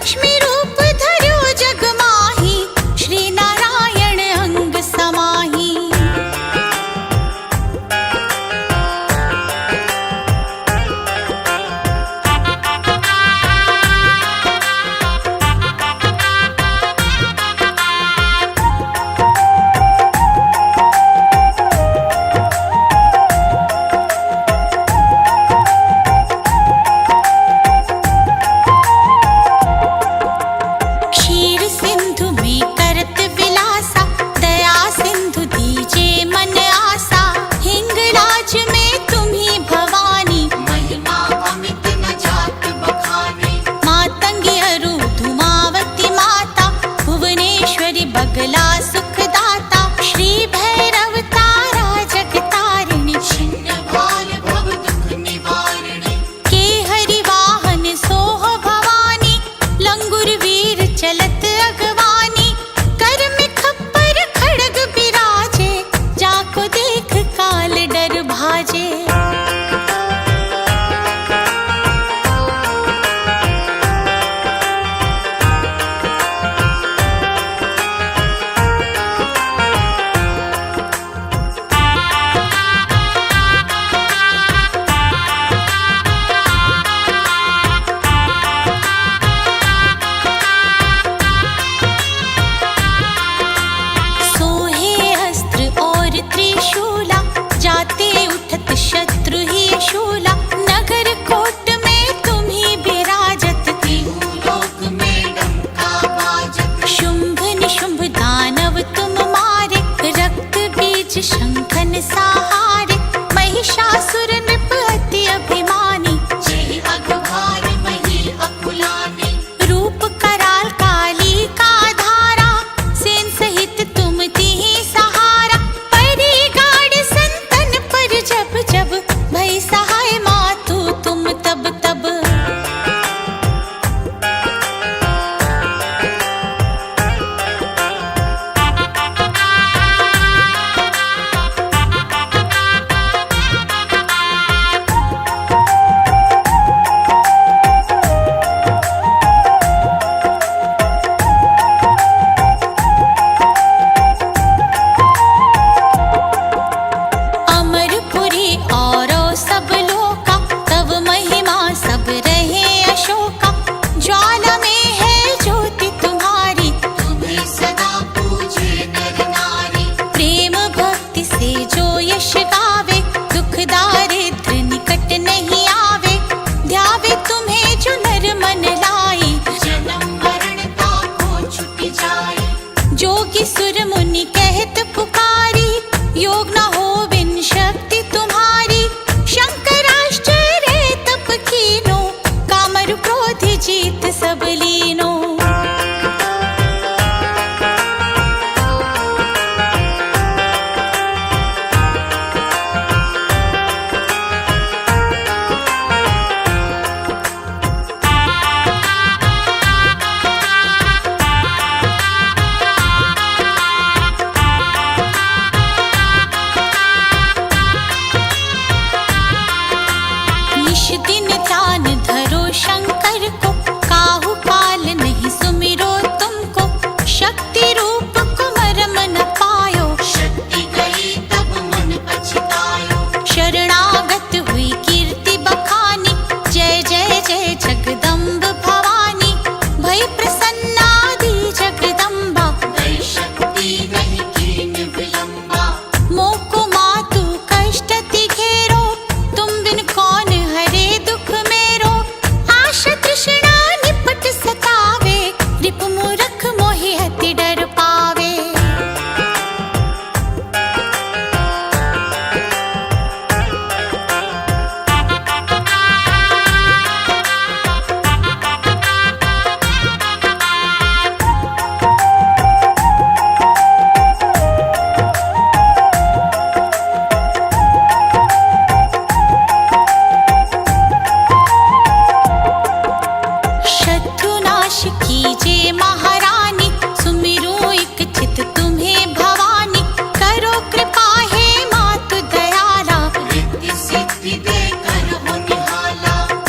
लक्ष्मी रूप धर्यो जग माही, श्री नारायण अंग समाही। बगला सुखदाता, श्री भैरव तारा जगतारिणी, छिन्न भाल भव दुख निवारिणी। के हरि वाहन सोह भवानी, लंगुर वीर चलत अगवानी। कर में खप्पर खड़ग बिराजे, जाको देख काल डर भाजे। जाते उठत शत्रु ही शूला, नगर कोट में तुम ही विराजत। लोक में डंका बाजत, शुंभ निशुंभ दानव तुम मारे। रक्त बीज शंखन सहारे, महिषासुर नृप अति अभिमानी। जय अघोर मही अकुलानी, रूप कराल काली का धारा। सेन सहित तुम तिहि सहारा, जब जब भई सहाय मातु तुम तब तब। जोगी सुर मुनि कहत पुकारी, योग न हो बिन शक्ति तुम्हारी। शंकराश्चर्य तप कीनो, कामरु क्रोध जीत सब लीनो। दिन ध्यान धरो शंकर को, काहू काल नहीं सुमिरो तुमको। शक्ति रूप को मरम न पायो, शक्ति गई तब मन पछतायो। शरणागत हुई कीर्ति बखानी, जय जय जय जगदम्ब भवानी। भई प्रसन्ना दी जगदम्बा, गई शक्ति नहीं कीन विलंबा। मोको मातु कष्ट घेरो, तुम बिन कौन हरे दुख मेरो। आशा तृष्णा निपट सतावे, रिपु मूरख मोहि अति डर पावे।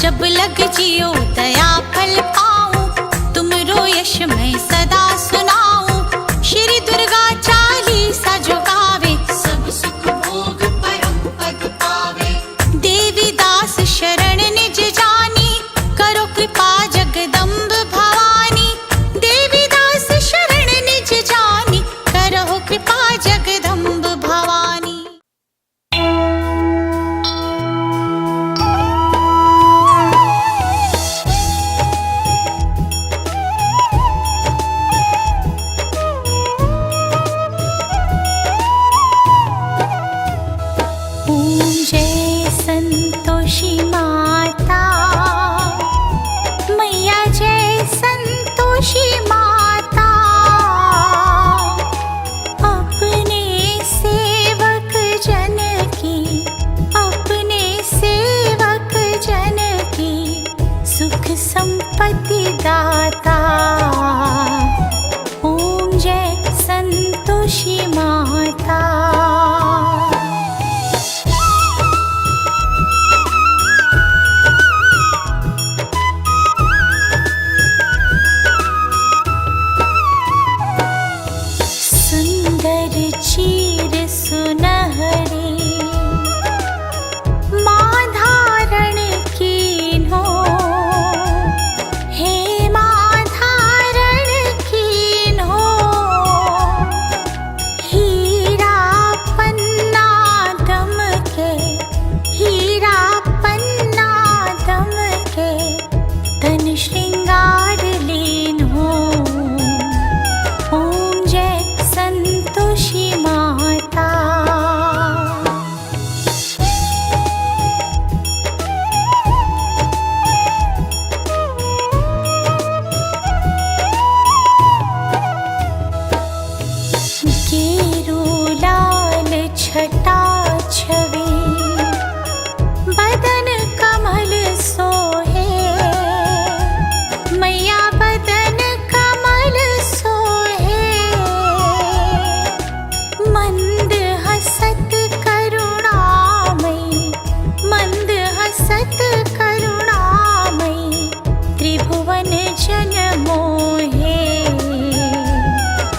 जब लग जियो दया फल पाऊं, तुम जगदम्ब भवानी, देवीदास शरण निज जानी, करहो कृपा जगदम्ब भवानी। ओम जय संतोषी माता, मैया जय संतोषी माता, अपने सेवक जन की, अपने सेवक जन की सुख संपत्ति दाता। ओम जय संतोषी माता। चीर सुनहरी माँ धारण कीन्हो, हे माँ धारण कीन्हो, हीरा पन्ना दमके, हीरा पन्ना दमके, तन श्रृंगार लीन्हो। ओम जय संतोषी माता। गेरू लाल छटा छवि, बदन कमल सोहे, मैया बदन कमल सोहे, मंद हसत करुणामयी, मंद हसत करुणामयी, त्रिभुवन जन मोहे।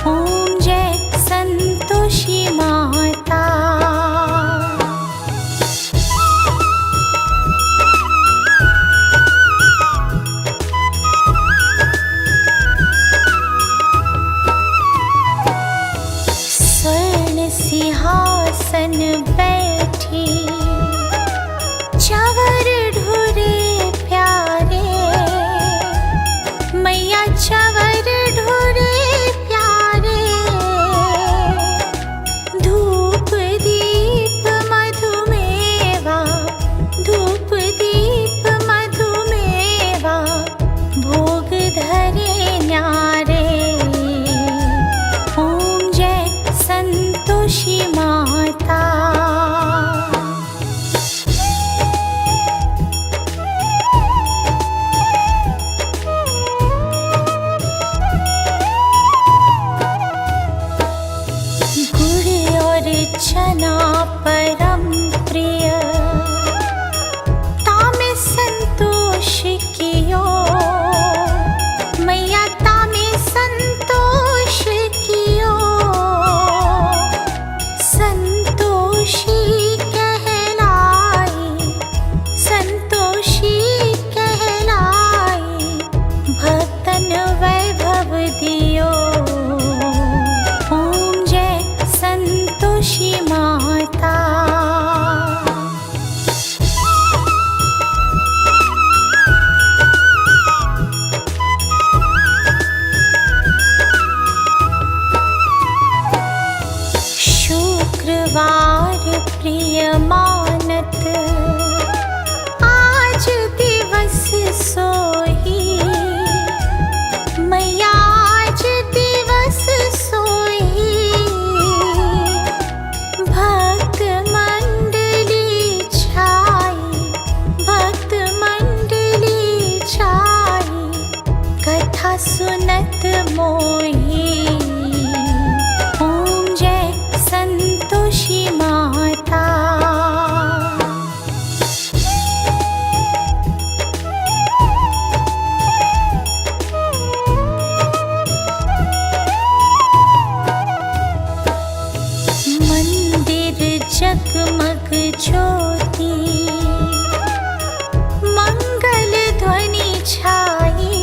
ओम जय संतोषी माता। स्वर्ण सिंहासन बैठी, चवर ढूरे प्यारे, मैया चवर ढूरे प्यारे, धूप दीप मधुमेवा, धूप दीप मधुमेवा, भोग धरे न्यारे। ओम जय संतोषी माता। गुड़ और चना परम प्रिय, तामे संतोष कियो, मैया तामे संतोष कियो, संतोषी कहलाई, संतोषी कहलाई, भक्तन वैभव दियो। ओम जय संतोषी माता। शुक्रवार प्रिय मानत, आज दिवस सोही, मैया आज दिवस सोही, भक्त मंडली छाई, भक्त मंडली छाई, कथा सुनत मोही। ओम जय संतोषी माता। मंदिर जगमग ज्योति, मंगल ध्वनि छाई,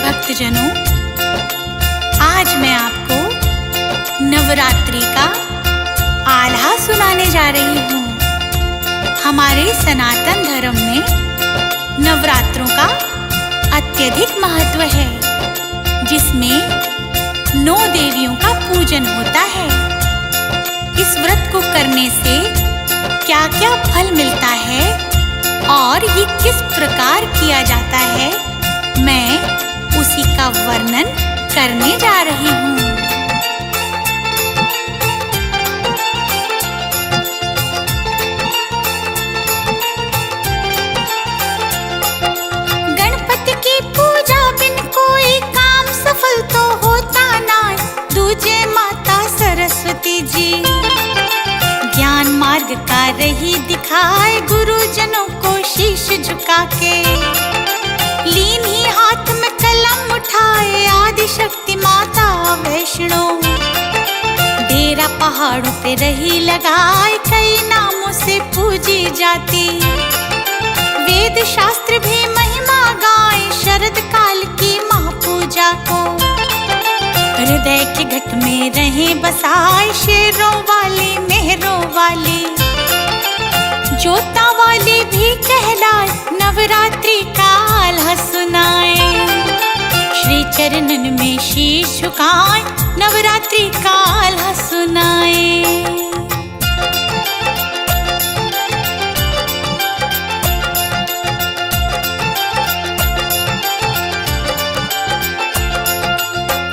भक्तजनों, आज मैं आपको नवरात्रि का आल्हा सुनाने जा रही हूँ। हमारे सनातन धर्म में नवरात्रों का अत्यधिक महत्व है, जिसमें 9 देवियों का पूजन होता है। इस व्रत को करने से क्या क्या फल मिलता है और ये किस प्रकार किया जाता है, मैं उसी का वर्णन करने जा रही हूँ। गणपति की पूजा बिन कोई काम सफल तो होता ना, दूजे माता सरस्वती जी ज्ञान मार्ग का रही दिखाए, गुरुजनों को शीश झुका के लीन ही हाथ में कलम उठाए, आदि शक्ति माता वैष्णो डेरा पहाड़ों पे रही लगाए, कई नामों से पूजी जाती, वेद शास्त्र भी महिमा गाए, शरद काल की महापूजा को हृदय के घट में रहे बसाए, शेरों वाली मेहरों वाली जोता वाली भी कहलाए, नवरात्रि का आल्हा सुनाए, श्री चरणन में शीश झुकाए, नवरात्रि का आल्हा सुनाए।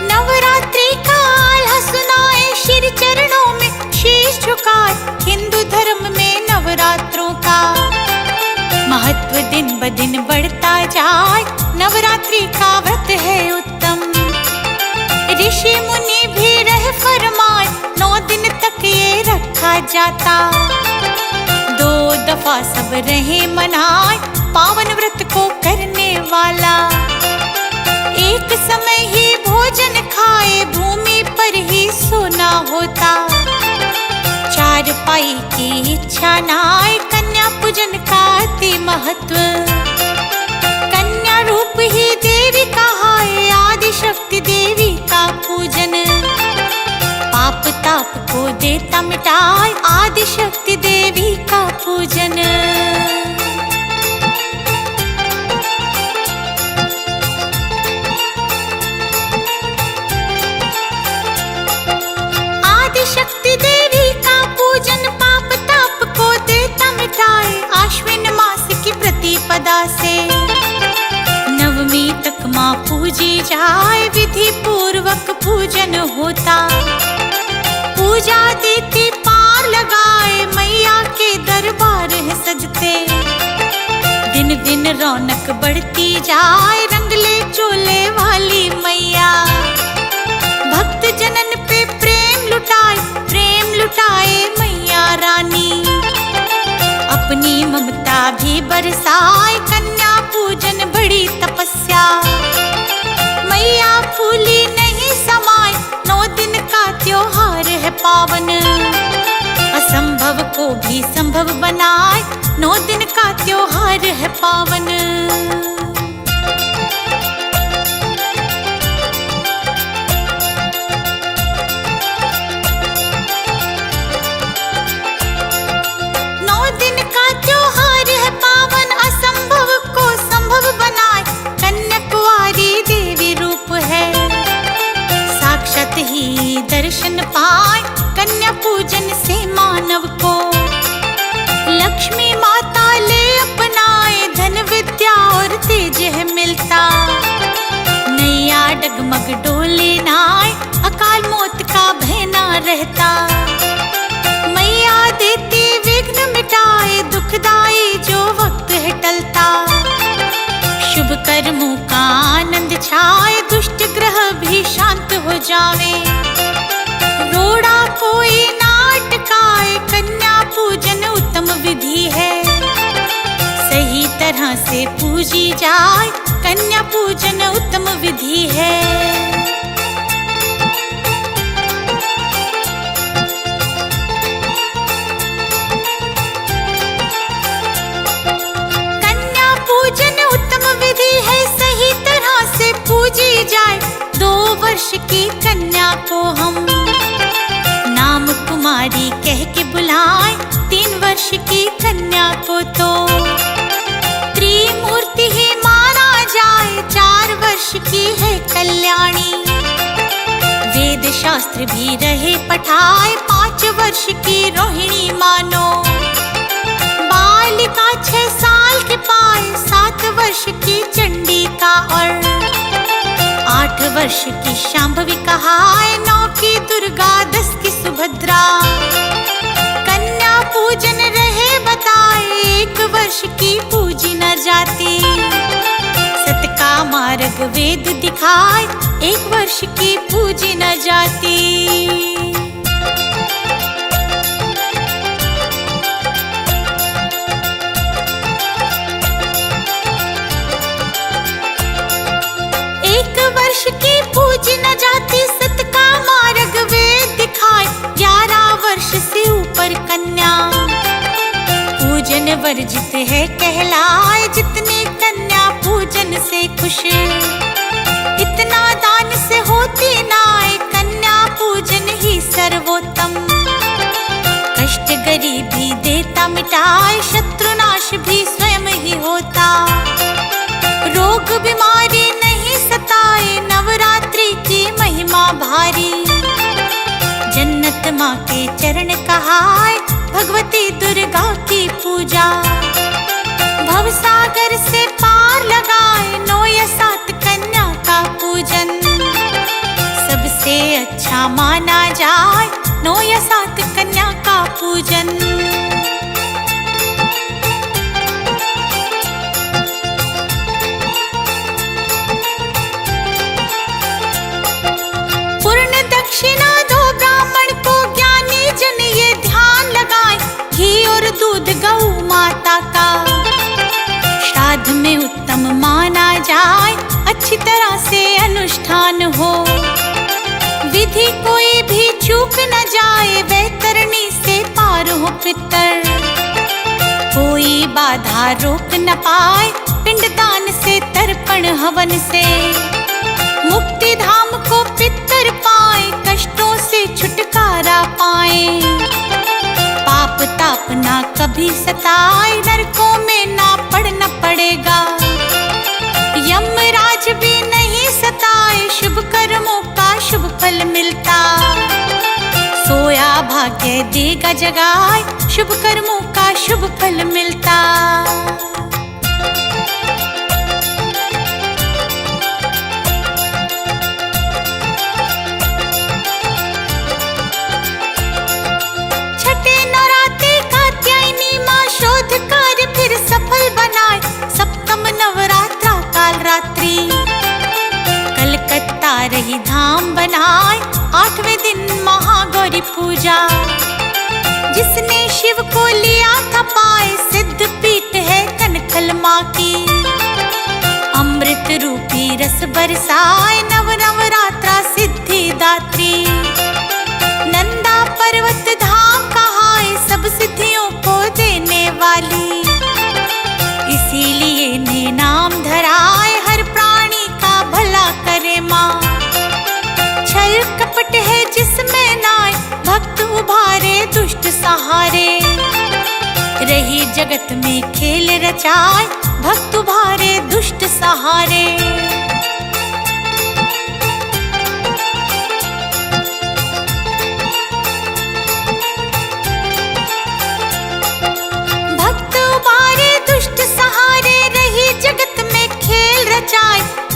नवरात्रि का आल्हा सुनाए, श्री चरणों में शीश झुकाए, हिंदू धर्म में नवरात्रों का महत्व दिन ब दिन बढ़ता जाए, नवरात्रि का व्रत है उत्तम, ऋषि मुनि भी रहे फरमाए, 9 दिन तक ये रखा जाता, 2 दफा सब रहे मनाए, पावन व्रत को करने वाला एक समय ही भोजन खाए, भूमि पर ही सोना होता, 4 पाई की इच्छा नाय, कन्या पूजन का अति महत्व, कन्या रूप ही देवी कहाए, आदि शक्ति देवी का पूजन, पाप ताप को देता मिटाए, आदि शक्ति देवी का पूजन। आदि शक्ति देवी का पूजन पाप ताप को देता मिटाए, आश्विन मास की प्रतिपदा से नवमी तक माँ पूजी जाए, विधि पूर्वक पूजन होता, पूजा देती पार लगाए, मैया के दरबार है सजते, दिन दिन रौनक बढ़ती जाए, रंगले चोले वाली मैया भक्त जनन पे प्रेम लुटाए मैया रानी, अपनी ममता भी बरसाए, कन्या पूजन बड़ी तपस्या, मैया फूली नहीं समाए, 9 दिन का त्योहार है पावन, असंभव को भी संभव बनाए, 9 दिन का त्योहार है पावन। ही दर्शन पाए, कन्या पूजन से मानव को लक्ष्मी माता ले अपनाए, धन विद्या और तेज है मिलता, नैया डगमग डोले नाय, अकाल मौत का भय ना रहता, मैया देती विघ्न मिटाए, दुखदाई जो वक्त है टलता, शुभ कर्मों का आनंद छाए, दुष्ट ग्रह भी शांत हो जावे, रोड़ा कोई ना अटकाए, कन्या पूजन उत्तम विधि है, सही तरह से पूजी जाए, कन्या पूजन उत्तम विधि है। कन्या पूजन उत्तम विधि है, सही तरह से पूजी पूजी जाए 2 वर्ष की कन्या को हम। नाम कुमारी कह के बुलाए 3 वर्ष की कन्या को तो। त्रिमूर्ति ही माना जाए 4 वर्ष की है कल्याणी। वेद शास्त्र भी रहे पठाए 5 वर्ष की रोहिणी मानो। बालिका 6 साल के पाए 7 वर्ष की चंडिका और 8 वर्ष की शांभवी कहाए। 9 की दुर्गा 10 की सुभद्रा। कन्या पूजन रहे बताए 1 वर्ष की पूजी न जाती। सत का मार्ग वेद दिखाए 1 वर्ष की पूजी न जाती। की पूजी न जाती सत का मार्ग वेद दिखाए। 11 वर्ष से ऊपर कन्या पूजन वर्जित है कहलाए। जितने कन्या पूजन से खुश इतना दान से होती नाय। कन्या पूजन ही सर्वोत्तम कष्ट गरीबी देता मिटाए। शत्रुनाश भी स्वयं ही होता रोग बीमारी नहीं सताए। नवरात्रि की महिमा भारी जन्नत माँ के चरण कहाए। भगवती दुर्गा की पूजा भवसागर से पार लगाए। 9 या 7 कन्या का पूजन सबसे अच्छा माना जाए। 9 या 7 कन्या का पूजन। दक्षिणा दो ब्राह्मण को ज्ञानी जन ये ध्यान लगाए। घी और दूध गौ माता का श्राद्ध में उत्तम माना जाए। अच्छी तरह से अनुष्ठान हो विधि कोई भी चूक न जाए। वैतरणी से पार हो पितर कोई बाधा रोक न पाए। पिंडदान से तर्पण हवन से मुक्ति धाम को पितर पाए। कष्टों से छुटकारा पाए। पाप ताप ना कभी सताए। नरकों में ना पड़ना पड़ेगा। यमराज भी नहीं सताए। शुभ कर्मों का शुभ फल मिलता। सोया भाग्य देगा जगाए। शुभ कर्मों का शुभ फल मिलता। सफल बनाए सप्तम नवरात्रा काल रात्रि। कलकत्ता रही धाम बनाए 8वें दिन महागौरी पूजा। जिसने शिव को लिया था पाए। सिद्ध पीठ है कनखल माँ की। अमृत रूपी रस बरसाए। नवरात्रा सिद्धि दात्री। नंदा पर्वत धाम कहाए। सब सिद्धियों को देने वाली। इसीलिए ने नाम धराए। हर प्राणी का भला करे माँ। छल कपट है जिसमें नाय। भक्त उभारे दुष्ट सहारे। रही जगत में खेल रचाए। भक्त उभारे दुष्ट सहारे।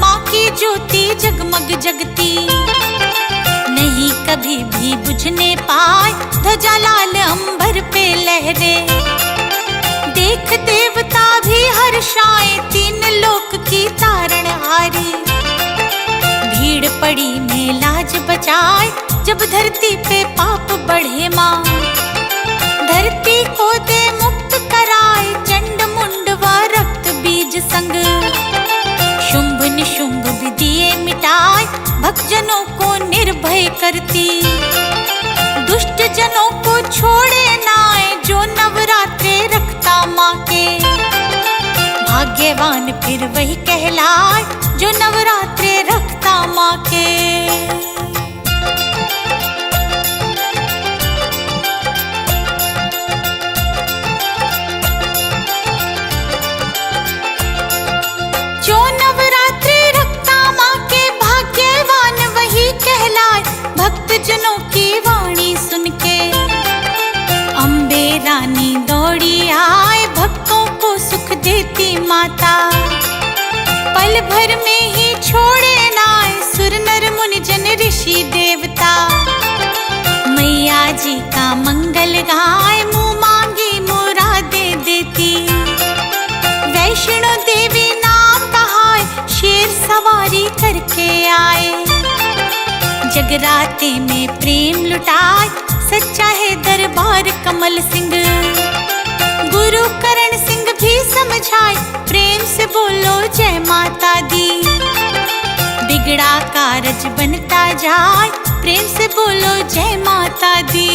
माँ की ज्योति जगमग जगती नहीं कभी भी बुझने पाए। ध्वजा लाल अंबर पे लहरे। देख देवता भी हर्षाए। 3 लोक की तारणहारी। भीड़ पड़ी में लाज बचाए। जब धरती पे पाप बढ़े माँ। धरती को दे मुक्त कराए। चंड मुंड व रक्त बीज संग। शुंभ निशुंभ भी दिए मिटाए। भक्त जनों को निर्भय करती। दुष्ट जनों को छोड़े नाए। जो नवरात्रे रखता माँ के। भाग्यवान फिर वही कहलाए। जो नवरात्रे रखता रखता माँ के। जो नवरात्रि रखता माँ के भाग्यवान वही कहलाए, भक्त जनों की वाणी सुन के अम्बे रानी दौड़ी आए, भक्तों को सुख देती माता। पल भर में ही छोड़े नाए सुर नर मुनि जन ऋषि देवता। मैया जी का मंगल गाए, मुँह मांगी मुरादे देती। वैष्णो देवी नाम कहाए, शेर सवारी करके आए। जगराते में प्रेम लुटाए, सच्चा है दरबार कमल सिंह। गुरु करण सिंह भी समझाए, प्रेम से बोलो जय माता दी। बिगड़ा कारज बनता जाए, प्रेम से बोलो जय माता दी।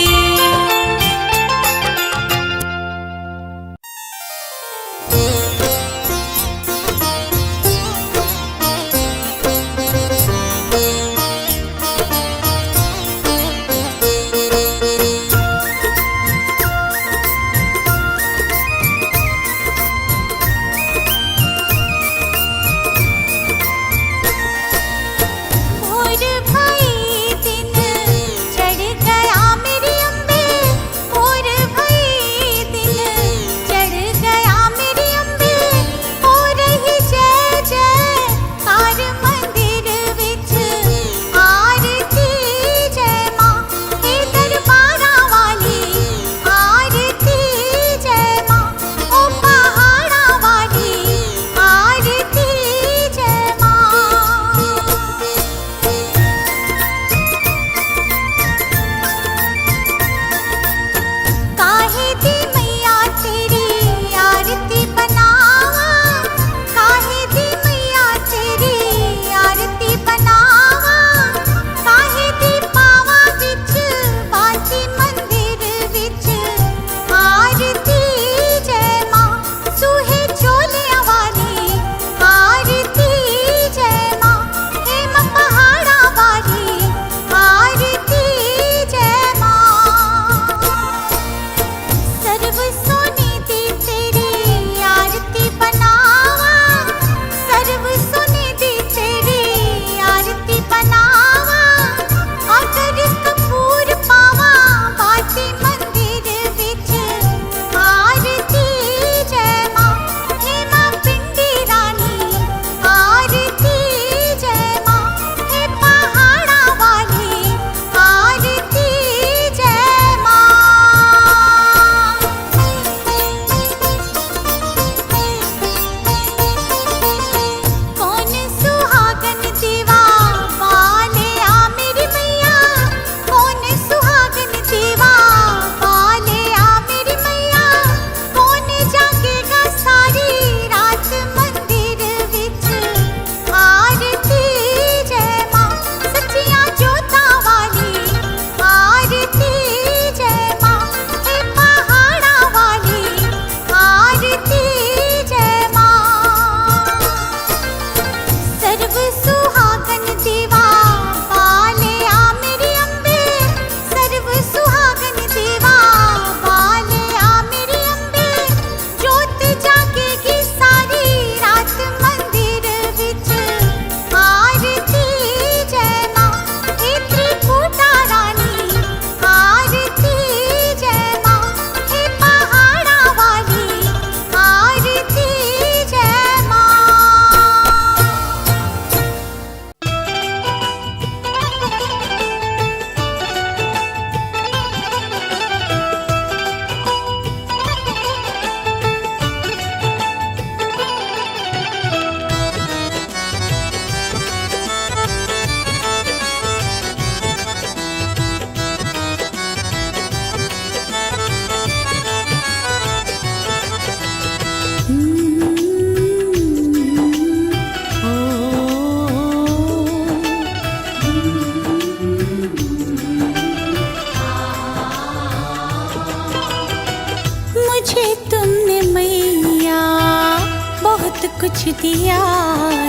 कुछ दिया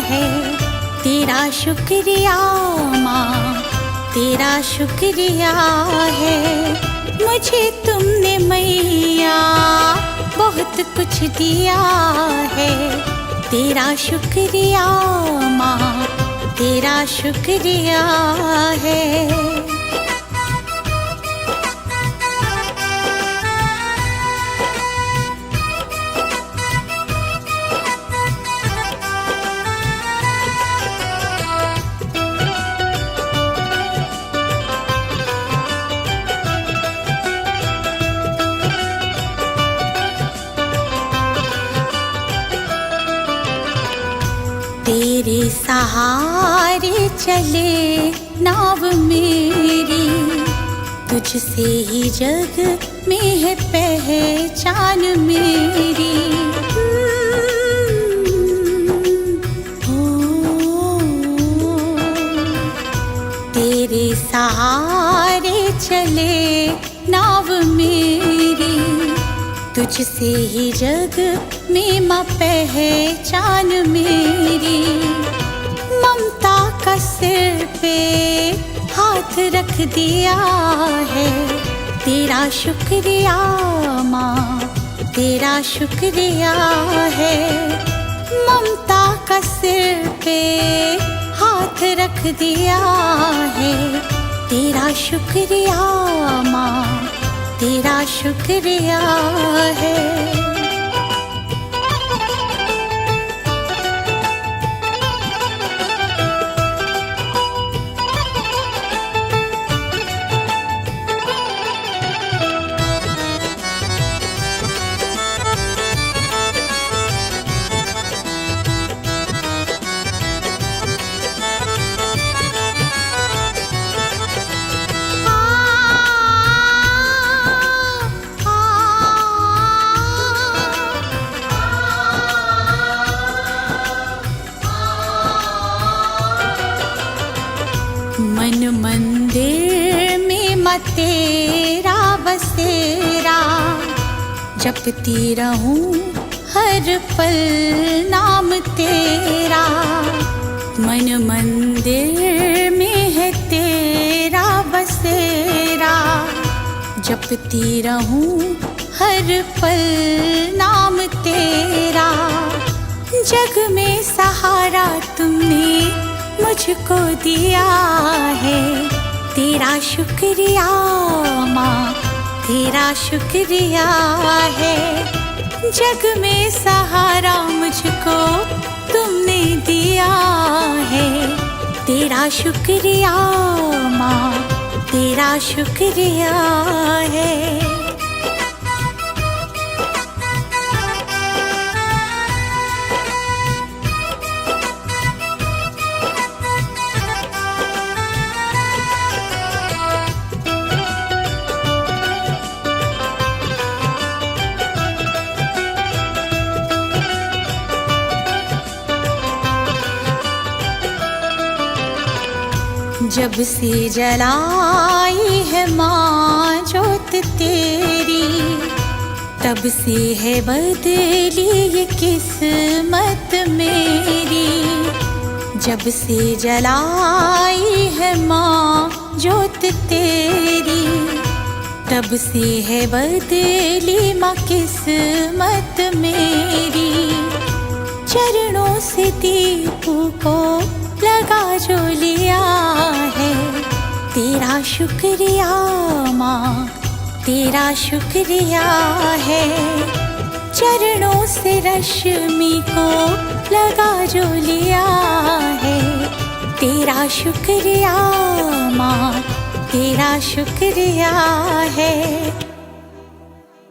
है, तेरा शुक्रिया माँ, तेरा शुक्रिया है। मुझे तुमने मैया बहुत कुछ दिया है। तेरा शुक्रिया माँ, तेरा शुक्रिया है। तेरे सहारे चले नाव मेरी, तुझसे ही जग में है पहचान मेरी। तेरे सहारे चले नाव मेरी, तुझसे ही जग में माँ पहचान मेरी। ममता का सिर पे हाथ रख दिया है। तेरा शुक्रिया माँ, तेरा शुक्रिया है। ममता का सिर पे हाथ रख दिया है। तेरा शुक्रिया माँ, तेरा शुक्रिया है। मन मंदिर में माँ तेरा बसेरा, जपती रहूं हर पल नाम तेरा। मन मंदिर में है तेरा बसेरा, जपती रहूं हर पल नाम तेरा। जग में सहारा तुमने मुझको दिया है। तेरा शुक्रिया माँ, तेरा शुक्रिया है। जग में सहारा मुझको तुमने दिया है। तेरा शुक्रिया माँ, तेरा शुक्रिया है। जब से जलाई है माँ जोत तेरी, तब से है बदली ये किस्मत मेरी। जब से जलाई है माँ जोत तेरी, तब से है बदली माँ किस्मत मेरी। चरणों से दीपू को लगा जो लिया है। तेरा शुक्रिया माँ, तेरा शुक्रिया है। चरणों से रश्मि को लगा जो लिया है। तेरा शुक्रिया माँ, तेरा शुक्रिया है।